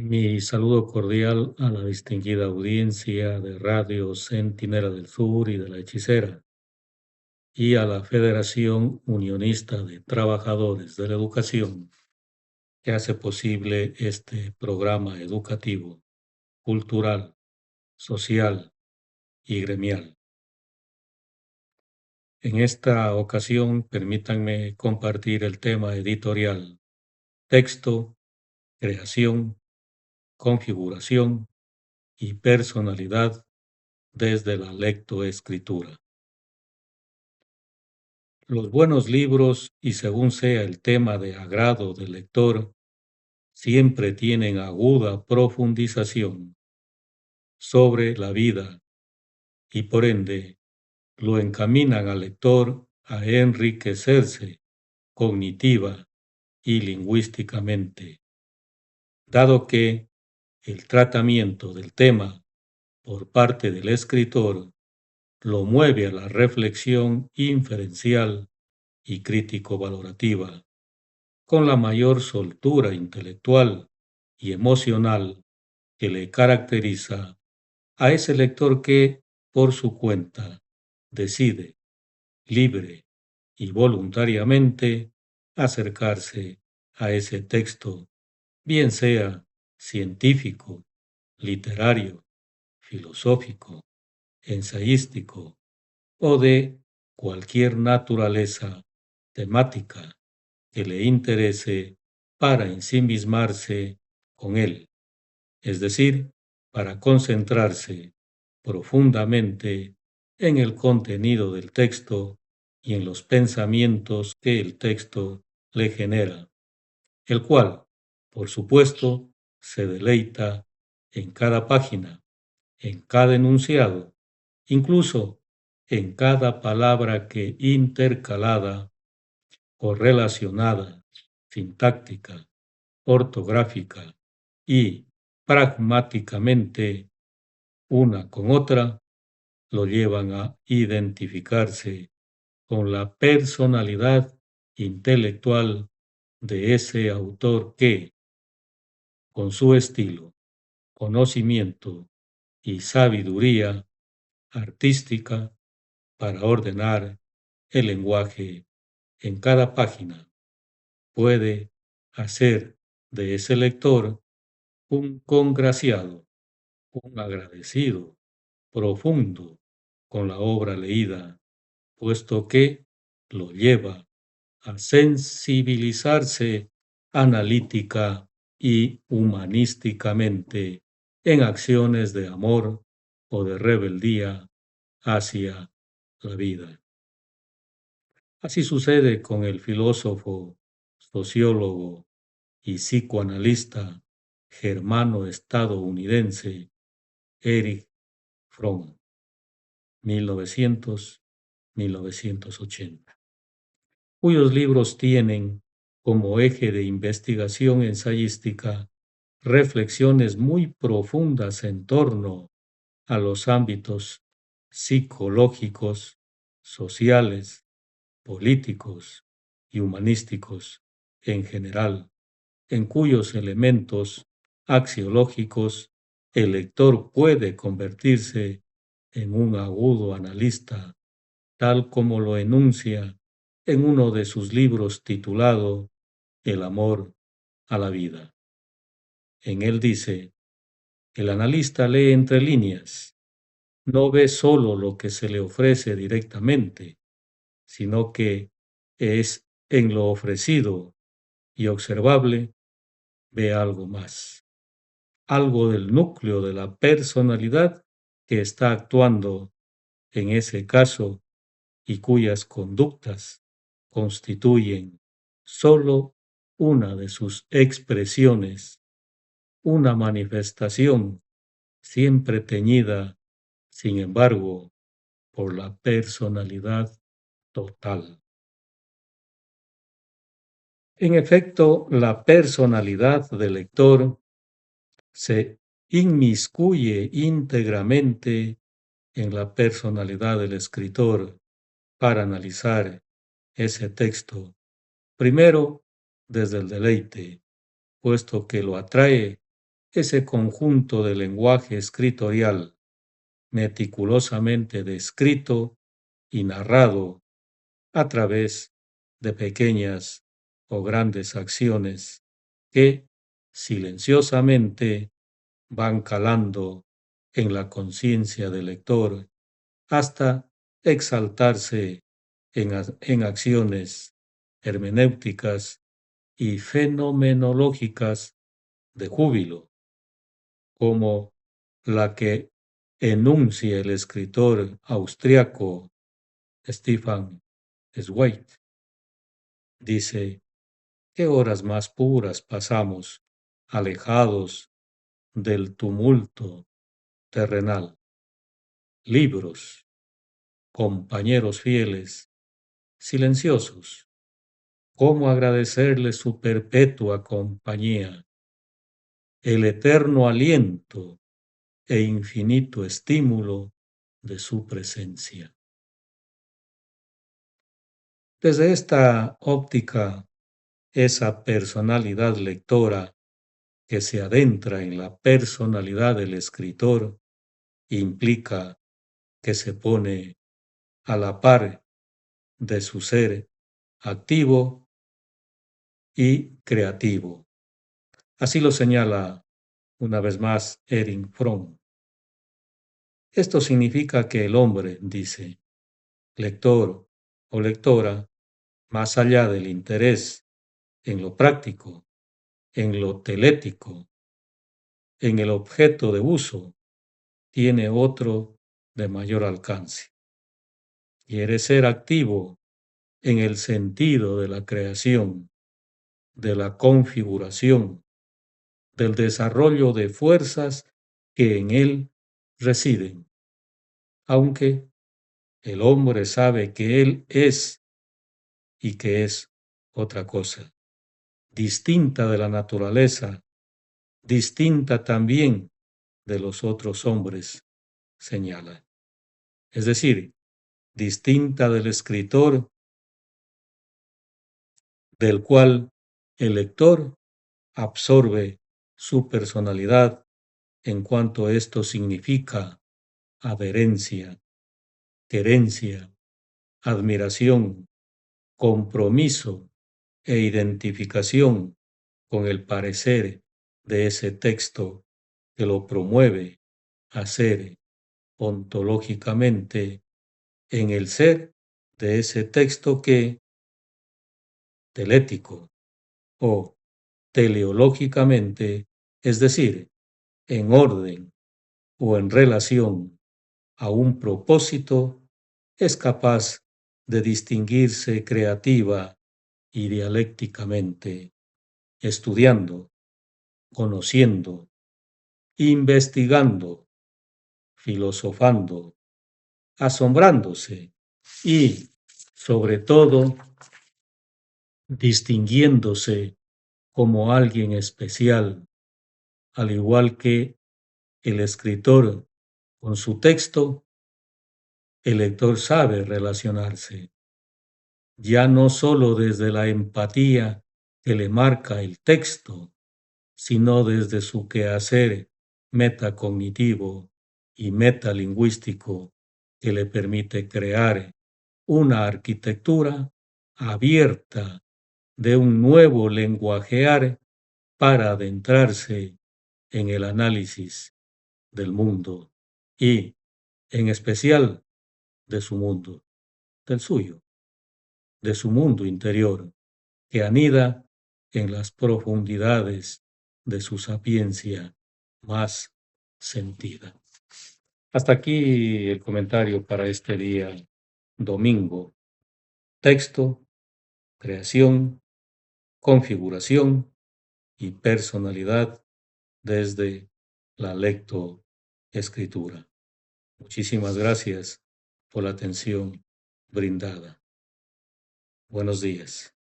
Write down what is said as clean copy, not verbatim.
Mi saludo cordial a la distinguida audiencia de Radio Centinela del Sur y de La Hechicera y a la Federación Unionista de Trabajadores de la Educación que hace posible este programa educativo, cultural, social y gremial. En esta ocasión, permítanme compartir el tema editorial: texto, creación, configuración y personalidad desde la lectoescritura. Los buenos libros, y según sea el tema de agrado del lector, siempre tienen aguda profundización sobre la vida y por ende lo encaminan al lector a enriquecerse cognitiva y lingüísticamente, dado que el tratamiento del tema por parte del escritor lo mueve a la reflexión inferencial y crítico-valorativa, con la mayor soltura intelectual y emocional que le caracteriza a ese lector que, por su cuenta, decide, libre y voluntariamente, acercarse a ese texto, bien sea científico, literario, filosófico, ensayístico o de cualquier naturaleza temática que le interese para ensimismarse con él, es decir, para concentrarse profundamente en el contenido del texto y en los pensamientos que el texto le genera, el cual, por supuesto, se deleita en cada página, en cada enunciado, incluso en cada palabra que intercalada, correlacionada, sintáctica, ortográfica y pragmáticamente una con otra, lo llevan a identificarse con la personalidad intelectual de ese autor que, con su estilo, conocimiento y sabiduría artística para ordenar el lenguaje en cada página, puede hacer de ese lector un congraciado, un agradecido, profundo con la obra leída, puesto que lo lleva a sensibilizarse analítica y humanísticamente en acciones de amor o de rebeldía hacia la vida. Así sucede con el filósofo, sociólogo y psicoanalista germano-estadounidense Erich Fromm, 1900-1980, cuyos libros tienen como eje de investigación ensayística reflexiones muy profundas en torno a los ámbitos psicológicos, sociales, políticos y humanísticos en general, en cuyos elementos axiológicos el lector puede convertirse en un agudo analista, tal como lo enuncia en uno de sus libros titulado El amor a la vida. En él dice: el analista lee entre líneas, no ve solo lo que se le ofrece directamente, sino que es en lo ofrecido y observable, ve algo más, algo del núcleo de la personalidad que está actuando en ese caso y cuyas conductas constituyen solo una de sus expresiones, una manifestación siempre teñida, sin embargo, por la personalidad total. En efecto, la personalidad del lector se inmiscuye íntegramente en la personalidad del escritor para analizar ese texto, primero desde el deleite, puesto que lo atrae ese conjunto de lenguaje escritorial meticulosamente descrito y narrado a través de pequeñas o grandes acciones que silenciosamente van calando en la conciencia del lector hasta exaltarse en acciones hermenéuticas y fenomenológicas de júbilo, como la que enuncia el escritor austriaco Stefan Zweig. Dice: ¿qué horas más puras pasamos alejados del tumulto terrenal? Libros, compañeros fieles, silenciosos, ¿cómo agradecerles su perpetua compañía, el eterno aliento e infinito estímulo de su presencia? Desde esta óptica, esa personalidad lectora que se adentra en la personalidad del escritor implica que se pone a la par de su ser activo y creativo. Así lo señala una vez más Erich Fromm. Esto significa que el hombre, dice, lector o lectora, más allá del interés en lo práctico, en lo telético, en el objeto de uso, tiene otro de mayor alcance. Quiere ser activo en el sentido de la creación, de la configuración, del desarrollo de fuerzas que en él residen, aunque el hombre sabe que él es y que es otra cosa, distinta de la naturaleza, distinta también de los otros hombres, señala. Es decir, distinta del escritor, del cual el lector absorbe su personalidad en cuanto esto significa adherencia, querencia, admiración, compromiso e identificación con el parecer de ese texto que lo promueve a ser ontológicamente en el ser de ese texto que, telético o teleológicamente, es decir, en orden o en relación a un propósito, es capaz de distinguirse creativa y dialécticamente, estudiando, conociendo, investigando, filosofando, asombrándose y, sobre todo, distinguiéndose como alguien especial, al igual que el escritor con su texto, el lector sabe relacionarse, ya no solo desde la empatía que le marca el texto, sino desde su quehacer metacognitivo y metalingüístico que le permite crear una arquitectura abierta de un nuevo lenguajear para adentrarse en el análisis del mundo y, en especial, de su mundo, del suyo, de su mundo interior, que anida en las profundidades de su sapiencia más sentida. Hasta aquí el comentario para este día domingo. Texto, creación, configuración y personalidad desde la lectoescritura. Muchísimas gracias por la atención brindada. Buenos días.